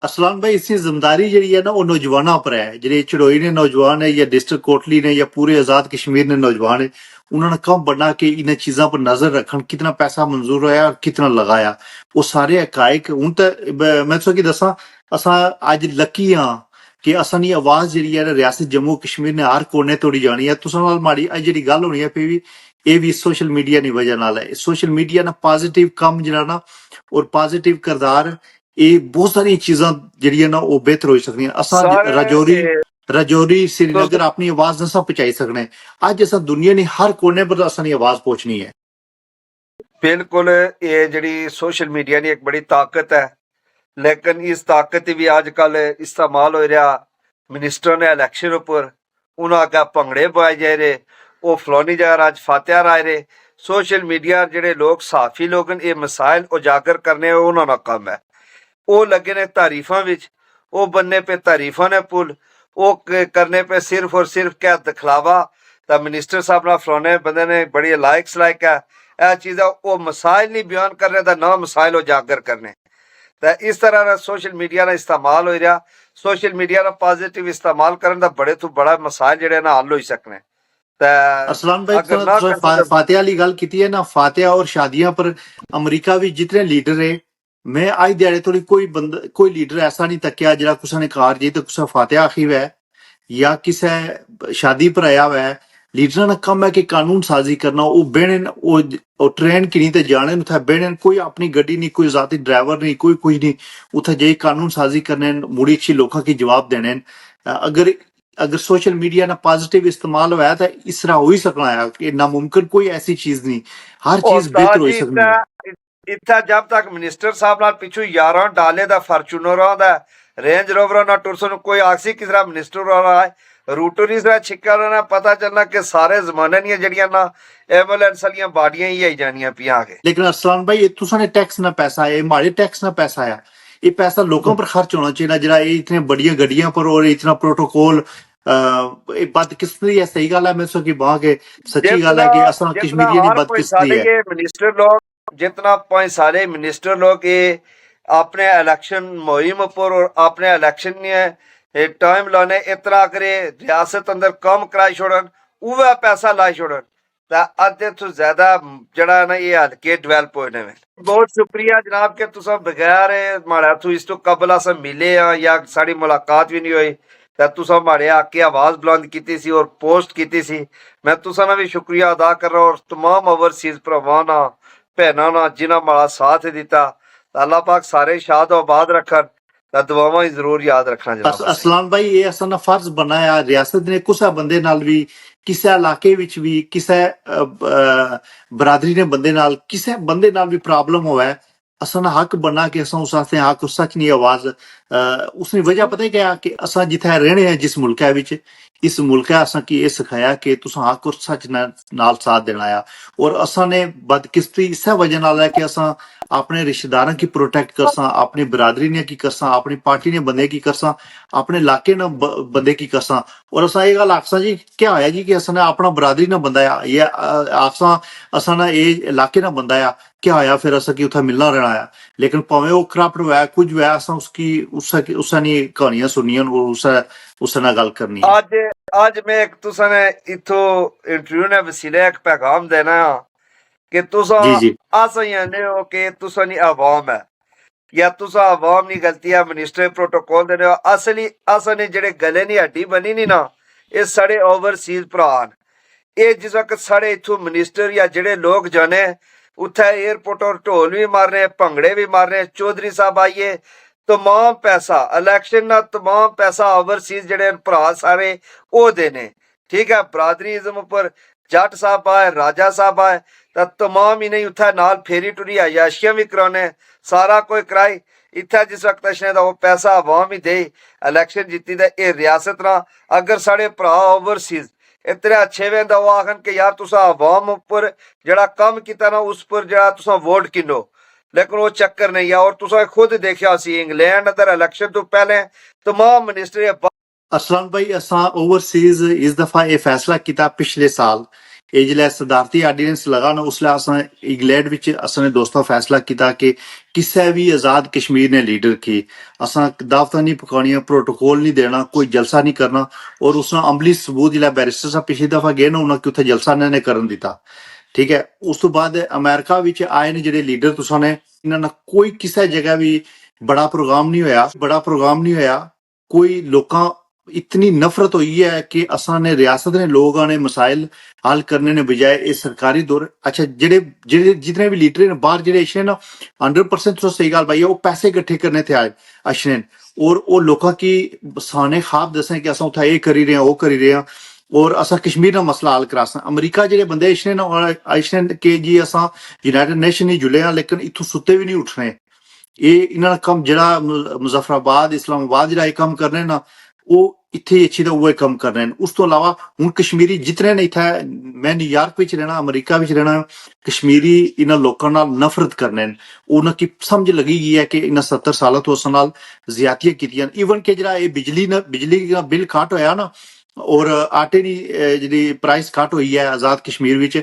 ਅਸਲਾਨ ਭਾਈ ਇਸਦੀ ਜ਼ਿੰਮੇਵਾਰੀ ਜਿਹੜੀ ਹੈ ਨਾ ਉਹ ਨੌਜਵਾਨਾਂ ਪਰ ਹੈ ਜਿਹੜੇ ਚੜੋਈ ਨੇ ਨੌਜਵਾਨ ਹੈ ਜਾਂ ਡਿਸਟ੍ਰਿਕਟ ਕੋਟਲੀ ਨੇ ਜਾਂ ਪੂਰੇ ਆਜ਼ਾਦ ਕਸ਼ਮੀਰ ਨੇ ਨੌਜਵਾਨ ਹੈ ਉਹਨਾਂ ਨੇ ਕੰਮ ਬਣਾ ਕੇ ਇਹਨਾਂ ਚੀਜ਼ਾਂ ਪਰ ਨਜ਼ਰ ਰੱਖਣ ਕਿੰਨਾ ਪੈਸਾ ਮਨਜ਼ੂਰ ਹੋਇਆ ਔਰ ਕਿੰਨਾ ਲਗਾਇਆ ਉਹ ਸਾਰੇ ਹਕਾਇਕ ਹੁਣ ਤਾਂ ਮੈਂ ਤੁਹਾਨੂੰ ਕੀ ਦੱਸਾਂ ਅਸਾਂ ਅੱਜ ਲੱਕੀ ਹਾਂ ਕਿ ਅਸਾਂ ਦੀ ਆਵਾਜ਼ ਜਿਹੜੀ ਹੈ ਨਾ ਰਿਆਸਤ ਜੰਮੂ ਕਸ਼ਮੀਰ ਨੇ ਹਰ ਕੋਨੇ ਤੋੜੀ ਜਾਣੀ ਹੈ ਤੁਸੀਂ ਨਾਲ ਮਾੜੀ ਅੱਜ ਜਿਹੜੀ ਗੱਲ ਹੋਣੀ ਹੈ ਪਈ ਵੀ ਇਹ ਵੀ ਸੋਸ਼ਲ ਮੀਡੀਆ ਦੀ ਵਜ੍ਹਾ ਨਾਲ ਹੈ ਸੋਸ਼ਲ ਮੀਡੀਆ ਨਾਲ ਪੋਜ਼ਿਟਿਵ ਕੰਮ ਜਿਹੜਾ ਨਾ ਔਰ ਪੋਜ਼ਿਟਿਵ ਕਿਰਦਾਰ ਇਹ ਬਹੁਤ ਸਾਰੀਆਂ ਚੀਜ਼ਾਂ ਜਿਹੜੀਆਂ ਨਾ ਉਹ ਬਿਹਤਰ ਹੋ ਸਕਦੀਆਂ ਅਸਾਂ
सारे
ਰਾਜੌਰੀ
तो
श्रीनगर ਆਪਣੀ ਆਵਾਜ਼ ਨਸਾਂ ਪਹੁੰਚਾਈ ਸਕਣੇ ਅੱਜ ਅਸਾਂ ਦੁਨੀਆ ਦੇ ਹਰ ਕੋਨੇ ਪਰ ਅਸਾਂ ਦੀ ਆਵਾਜ਼ ਪਹੁੰਚਣੀ ਹੈ
बिल्कुल ये जड़ी सोशल मीडिया की एक बड़ी ताकत है लेकिन इस ताकत की भी आजकल इस्तेमाल हो रहा मिनिस्टर ने इलेक्शन उपर उन्होंने आगे भंगड़े पाए जा रहे वो फलानी जगह अज फातिहा राय रहे सोशल मीडिया जेडे लोग साफी लोग ये मसाइल उजागर करने उन्होंने काम है वो लगे ने तारीफा विच वो बनने पे तारीफा ने पुल वो करने पे सिर्फ और सिर्फ क्या दिखलावा तो मिनिस्टर साहब ना फलाने बंदे ने बड़ी लाइक है ਇਹ ਚੀਜ਼ਾਂ ਉਹ ਮਸਾਇਲ ਨਹੀਂ ਬਿਆਨ ਕਰਨੇ ਦਾ ਨਾ ਮਸਾਇਲ ਉਜਾਗਰ ਕਰਨੇ ਤਾਂ ਇਸ ਤਰ੍ਹਾਂ ਦਾ ਸੋਸ਼ਲ ਮੀਡੀਆ ਦਾ ਇਸਤੇਮਾਲ ਹੋ ਰਿਹਾ ਸੋਸ਼ਲ ਮੀਡੀਆ ਦਾ ਪੋਜ਼ਿਟਿਵ ਇਸਤੇਮਾਲ ਕਰਨ ਦਾ ਬੜੇ ਤੋਂ ਬੜਾ ਮਸਾਇਲ ਜਿਹੜੇ ਨਾ ਹੱਲ ਹੋ ਸਕਣੇ ਤਾਂ
असलान भाई
अगर ना कर सकते
फातिहा वाली गल की है ना फातिहा और शादियां पर अमेरिका भी जितने लीडर है मैं आज दिहाड़े थोड़ी कोई लीडर ऐसा नहीं तकिया जरा कुसा ने कार जी तो कुसा फातिहा आखी हुआ है या किसी शादी पर आया हुआ है लीडर का काम है कि कानून साजी करना वो बहन वो ट्रेन की नहीं तो जाने उठा बहन कोई अपनी गड्डी नहीं कोई जाती ड्राइवर नहीं कोई नहीं उठा जे कानून साजी करने मुड़ी अच्छी लोगों की जवाब देने अगर अगर सोशल मीडिया ना पॉजिटिव इस्तेमाल होया तो इस तरह हो ही सकना है कि नामुमकिन कोई ऐसी चीज नहीं हर चीज बेहतर हो सकनी है
ਇੱਥੇ ਜਦ ਤੱਕ ਮਿਨਿਸਟਰ ਸਾਹਿਬ ਨਾਲ ਪਿੱਛੋਂ 11 ਡਾਲੇ ਦਾ ਫਾਰਚੂਨਰਾਂ ਦਾ ਰੇਂਜ ਰੋਵਰਾਂ ਨਾਲ ਟੁਰਸਨ ਕੋਈ ਆਖਸੀ ਕਿਸ ਤਰ੍ਹਾਂ ਮਿਨਿਸਟਰ ਵਾਲਾ ਹੈ ਰੂਟਰ ਇਸ ਤਰ੍ਹਾਂ ਛਿੱਕਾ ਨਾ ਪਤਾ ਚੱਲਣਾ ਕਿ ਸਾਰੇ ਜ਼ਮਾਨੇ ਦੀਆਂ ਜਿਹੜੀਆਂ ਨਾ ਐਂਬੂਲੈਂਸ ਵਾਲੀਆਂ ਬਾਡੀਆਂ ਹੀ ਆਈ ਜਾਣੀਆਂ ਪਈਆਂ ਆ ਕੇ
लेकिन अरसलान भाई ये तुसा ने टैक्स ना पैसा है हमारे टैक्स ना पैसा है ये पैसा लोगों पर खर्च होना चाहिए ना जरा ये इतने बड़िया गड्डियां पर और इतना प्रोटोकॉल बदकिस्मती है सही गल है मैं सो की वहां के सच्ची गल है कि असा कश्मीरियों की बदकिस्मती है
मिनिस्टर लोग जितना सारे मिनिस्टर लोग ये अपने इलेक्शन मुहिम पर और अपने इलेक्शन टाइम लाने इतना करे रियासत अंदर कम कराई छोड़न उवे पैसा लाई छोड़न ता अद्धे तो ज्यादा जड़ा ना ये हल्के डेवलप होने में बहुत शुक्रिया जनाब के तुसा बगैर माड़ा तू इस तो कबल अस मिले हाँ या साड़ी मुलाकात भी नहीं हुई ता तुसा माड़े आके आवाज बुलंद की सी और पोस्ट की सी मैं तुसा ना भी शुक्रिया अदा कर रहा और तमाम ओवरसीज भरावां ना भैनां ना जिन्हां माड़ा साथ दिता अल्लाह पाक सारे शाद आबाद रखन ता दुआवां ही जरूर याद रखना जनाब
असलान भाई ये असा ना फर्ज बनाया रियासत ने कुसा बंदे नाल भी ਕਿਸੇ ਇਲਾਕੇ ਵਿੱਚ ਵੀ ਕਿਸੇ ਬਰਾਦਰੀ ਨੇ ਬੰਦੇ ਨਾਲ ਕਿਸੇ ਬੰਦੇ ਨਾਲ ਵੀ ਪ੍ਰੋਬਲਮ ਹੋਵੇ ਅਸਾਂ ਦਾ ਹੱਕ ਬਣਾ ਕੇ ਅਸਾਂ ਉਸ ਵਾਸਤੇ ਹੱਕ ਸੱਚ ਦੀ ਆਵਾਜ਼ ਉਸਨੇ ਵਜ੍ਹਾ ਪਤਾ ਹੈ ਕਿ ਅਸਾਂ ਜਿੱਥੇ ਰਹਿਣੇ ਆ ਜਿਸ ਮੁਲਕ ਵਿੱਚ ਇਸ ਮੁਲਕ ਅਸਾਂ ਕੀ ਇਹ ਸਿਖਾਇਆ ਕਿ ਤੁਸੀਂ ਹੱਕ ਔਰ ਸੱਚ ਨਾਲ ਸਾਥ ਦੇਣਾ ਆ ਔਰ ਅਸਾਂ ਨੇ ਬਦਕਿਸਮਤੀ ਇਸੇ ਵਜ੍ਹਾ ਨਾਲ ਹੈ ਕਿ ਅਸਾਂ ਆਪਣੇ ਰਿਸ਼ਤੇਦਾਰਾਂ ਕੀ ਪ੍ਰੋਟੈਕਟ ਕਰਸਾਂ ਆਪਣੀ ਬਰਾਦਰੀ ਨੇ ਕੀ ਕਰਸਾਂ ਆਪਣੀ ਪਾਰਟੀ ਨੇ ਬੰਦੇ ਕੀ ਕਰਸਾਂ ਆਪਣੇ ਇਲਾਕੇ ਨਾਲ ਬੰਦੇ ਕੀ ਕਰਸਾਂ ਔਰ ਅਸਾਂ ਇਹ ਗੱਲ ਆਖਸਾਂ ਜੀ ਕੀ ਹੋਇਆ ਜੀ ਕਿ ਅਸਾਂ ਨੇ ਆਪਣਾ ਬਰਾਦਰੀ ਨਾਲ ਬੰਦਾ ਆ ਇਹ ਆਖਸਾਂ ਅਸਾਂ ਨਾ ਇਹ ਇਲਾਕੇ ਨਾਲ ਬੰਦਾ ਆ क्या आया फिर ऐसा कि उठा मिलना रहना आया लेकिन भावें वो करप्ट हुआ कुछ हुआ असा उसकी उसने कहानियां सुनियां उससे ना गल करनी
आज मैं एक तुसा ने इथो इंटरव्यू ने वसीले एक पैगाम देना कि तुसा असा याने हो कि तुसा नी आवाम है या तुसा आवाम नी गलती है मिनिस्टर प्रोटोकॉल देने असली असा ने जेड़े गले नी हड्डी बनी नी ना ये साढ़े ओवरसीज भरान ये जिस वक्त साढ़े इथो मिनिस्टर या जेड़े लोग जाने उत्थे एयरपोर्ट और ढोल भी मार रहे भंगड़े भी मार रहे चौधरी साहब आइए तमाम पैसा इलेक्शन ना तमाम पैसा ओवरसीज जेडे भरा सारे ਉਹ ਦੇ ਨੇ ठीक है बरादरीइज्म उपर जट साहब आए राजा साहब आए तो तमाम ही नहीं उत्थे नाल फेरी टुरी आयाशियां भी कराने सारा कोई कराई इत्थे जिस वक्त अशने दा वो पैसा आवाम ही दे इलेक्शन जीती दे ए रियासत ना अगर साढ़े भरा ओवरसीज इतने अच्छे वेंदा वो आखन कि यार तुसा आवाम उपर जेड़ा कम कीता ना उस पर जेड़ा तुसा वोट किनो लेकिन वो चक्कर नहीं है और तुसा खुद देखा सी इंग्लैंड अंदर इलेक्शन तो पहले तमाम मिनिस्टर
ਅਸਲਾਨ ਭਾਈ ਅਸਾਂ ਓਵਰਸੀਜ਼ ਇਸ ਦਫਾ ਇਹ ਫੈਸਲਾ ਕੀਤਾ ਪਿਛਲੇ ਸਾਲ ਇਹ ਜਿਹੜਾ ਸਦਾਰਤੀ ਆਰਡੀਨੈਂਸ ਲਗਾ ਨਾ ਉਸ ਲਈ ਅਸਾਂ ਇੰਗਲੈਂਡ ਵਿੱਚ ਅਸਾਂ ਨੇ ਦੋਸਤਾਂ ਫੈਸਲਾ ਕੀਤਾ ਕਿ ਕਿਸੇ ਵੀ ਆਜ਼ਾਦ ਕਸ਼ਮੀਰ ਨੇ ਲੀਡਰ ਕੀ ਅਸਾਂ ਦਾਵਤਾਂ ਨਹੀਂ ਪਕਾਉਣੀਆਂ ਪ੍ਰੋਟੋਕੋਲ ਨਹੀਂ ਦੇਣਾ ਕੋਈ ਜਲਸਾ ਨਹੀਂ ਕਰਨਾ ਔਰ ਉਸ ਨਾਲ ਅਮਲੀ ਸਬੂਤ ਜਿਹੜਾ ਬੈਰਿਸਟਰ ਸਾਹਿਬ ਪਿਛਲੀ ਦਫਾ ਗਏ ਨਾ ਉਹਨਾਂ ਕਿ ਉੱਥੇ ਜਲਸਾ ਇਹਨਾਂ ਨੇ ਕਰਨ ਦਿੱਤਾ ਠੀਕ ਹੈ ਉਸ ਤੋਂ ਬਾਅਦ ਅਮਰੀਕਾ ਵਿੱਚ ਆਏ ਨੇ ਜਿਹੜੇ ਲੀਡਰ ਤੁਸਾਂ ਨੇ ਇਹਨਾਂ ਨਾਲ ਕੋਈ ਕਿਸੇ ਜਗ੍ਹਾ ਵੀ ਬੜਾ ਪ੍ਰੋਗਰਾਮ ਨਹੀਂ ਹੋਇਆ ਕੋਈ ਲੋਕਾਂ इतनी नफरत हुई है कि असा ने रियासत ने लोगों ने मसाइल हल करने ने बजाय ये सरकारी दौर अच्छा जेडे जेडे जितने भी लीडर ने बाहर जेडे अशने ना 100% तो सही गल भाई वो पैसे इकट्ठे करने थे आए अशने और वो लोगों की साने ख्वाब दसें कि असा उत्थे ये करी रहे हैं वो करी रहे हैं और असा कश्मीर का मसला हल करा सा अमरीका जेडे बंदे अशने ना अशने के जी असा यूनाइटेड नेशन ही जुले हैं लेकिन इथों सुते भी नहीं उठने ये इन्होंने कम जरा मुजफ्फराबाद इस्लामाबाद जरा काम करने ना वो ਇੱਥੇ ਅੱਛੀ ਦਾ ਉਹ ਕੰਮ ਕਰ ਰਹੇ ਨੇ ਉਸ ਤੋਂ ਇਲਾਵਾ ਹੁਣ ਕਸ਼ਮੀਰੀ ਜਿਤਨੇ ਨੇ ਇੱਥੇ ਮੈਂ ਨਿਊਯਾਰਕ ਵਿੱਚ ਰਹਿਣਾ ਅਮਰੀਕਾ ਵਿੱਚ ਰਹਿਣਾ ਕਸ਼ਮੀਰੀ ਇਹਨਾਂ ਲੋਕਾਂ ਨਾਲ ਨਫ਼ਰਤ ਕਰਨੇ ਨੇ ਉਹਨਾਂ ਕੀ ਸਮਝ ਲੱਗੀ ਗਈ ਹੈ ਕਿ ਇਹਨਾਂ 70 ਸਾਲਾਂ ਤੋਂ ਉਸ ਨਾਲ ਜ਼ਿਆਦਤੀਆਂ ਕੀਤੀਆਂ ਈਵਨ ਕਿ ਜਿਹੜਾ ਇਹ ਬਿਜਲੀ ਦਾ ਬਿੱਲ ਘਟ ਹੋਇਆ ਨਾ ਔਰ ਆਟੇ ਦੀ ਜਿਹੜੀ ਪ੍ਰਾਈਸ ਘਟ ਹੋਈ ਹੈ ਆਜ਼ਾਦ ਕਸ਼ਮੀਰ ਵਿੱਚ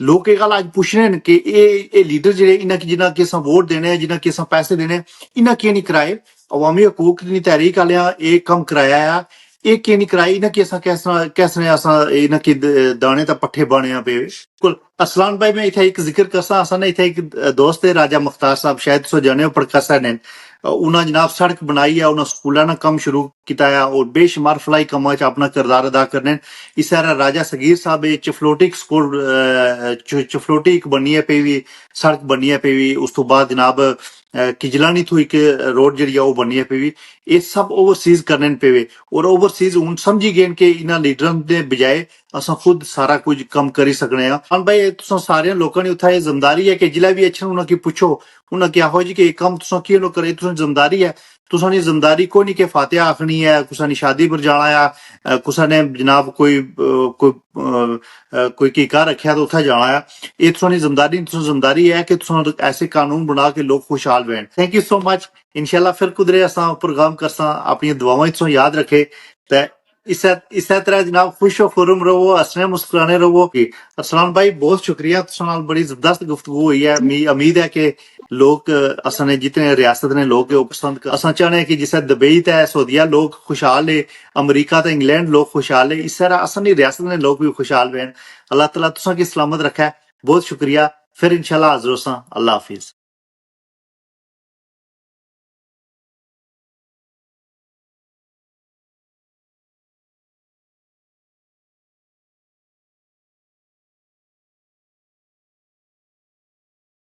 ਲੋਕ ਇਹ ਗੱਲ ਅੱਜ ਪੁੱਛ ਰਹੇ ਨੇ ਕਿ ਇਹ ਲੀਡਰ ਜਿਹੜੇ ਇਹਨਾਂ ਕੀ ਜਿਨ੍ਹਾਂ ਕਿ ਅਸਾਂ ਵੋਟ ਦੇਣੇ ਜਿਨ੍ਹਾਂ ਕਿ ਅਸਾਂ ਪੈਸੇ ਦੇਣੇ ਇਹਨਾਂ ਕੀ ਨਹੀਂ ਕਰਾਏ अवामी हकूक की तहरीक वाले एक कम कराया है एक नहीं कराई इन्हें कि कैसे असा इन्हें कि दाने ता पट्ठे बने पे बिल्कुल असलान भाई मैं इथे एक जिक्र करसा असा ने इथे एक दोस्त है राजा मुख्तार साहब शायद सो जाने पड़कसा ने उन्हें जनाब सड़क बनाई है उन्हें स्कूलों ने कम शुरू किया है और बेशुमार फलाई कमां च अपना किरदार अदा करने इस तरह राजा सगीर साहब चफलोटी स्कूल चफलोटी एक बनी है पे भी सड़क बनी है पे भी उस तो बाद जनाब किजलानी थू एक रोड जी बनी है पे भी ये सब ओवरसीज करने पे और ओवरसीज हूं समझी गए कि इन्होंने लीडर के बजाय असा खुद सारा कुछ कम करी सकने हाँ भाई तुसा सारे लोगों ने उत्थे जिम्मेदारी है कि जिला भी अच्छा उन्हें पुछो उन्हें क्या हो जी कि कम तुसा की लोग करे तुसा जिम्मेदारी है तुसा ने जिम्मेदारी कोई नहीं कि फातिहा आखनी है कुसा ने शादी पर जाना है कुसा ने जनाब कोई कीका रखा तो उत्थे जाना है ये तुसा ने जिम्मेदारी है कि तुसा ऐसे कानून बना के लोग खुशहाल बहन थैंक यू सो मच इंशाल्लाह फिर कुदरे असा प्रोग्राम करसा अपनी दुआएं तुसा याद रखे ते इस तरह जनाब खुश खुरम रहो हंसने मुस्कुराने रहो अरसलान भाई बहुत शुक्रिया तुसा नाल बड़ी जबरदस्त गुफ्तगू हुई है उम्मीद है कि लोग असा ने जितने रियासत ने लोग पसंद असा चाहने कि जिस दुबई ते सऊदीया लोग खुशहाल है अमरीका ते इंग्लैंड लोग खुशहाल है इस तरह असा रियासत ने लोग भी खुशहाल हैं अल्लाह ताला तुसा की सलामत रखा है बहुत शुक्रिया फिर इंशाल्लाह हाजिर होसा अल्लाह हाफिज।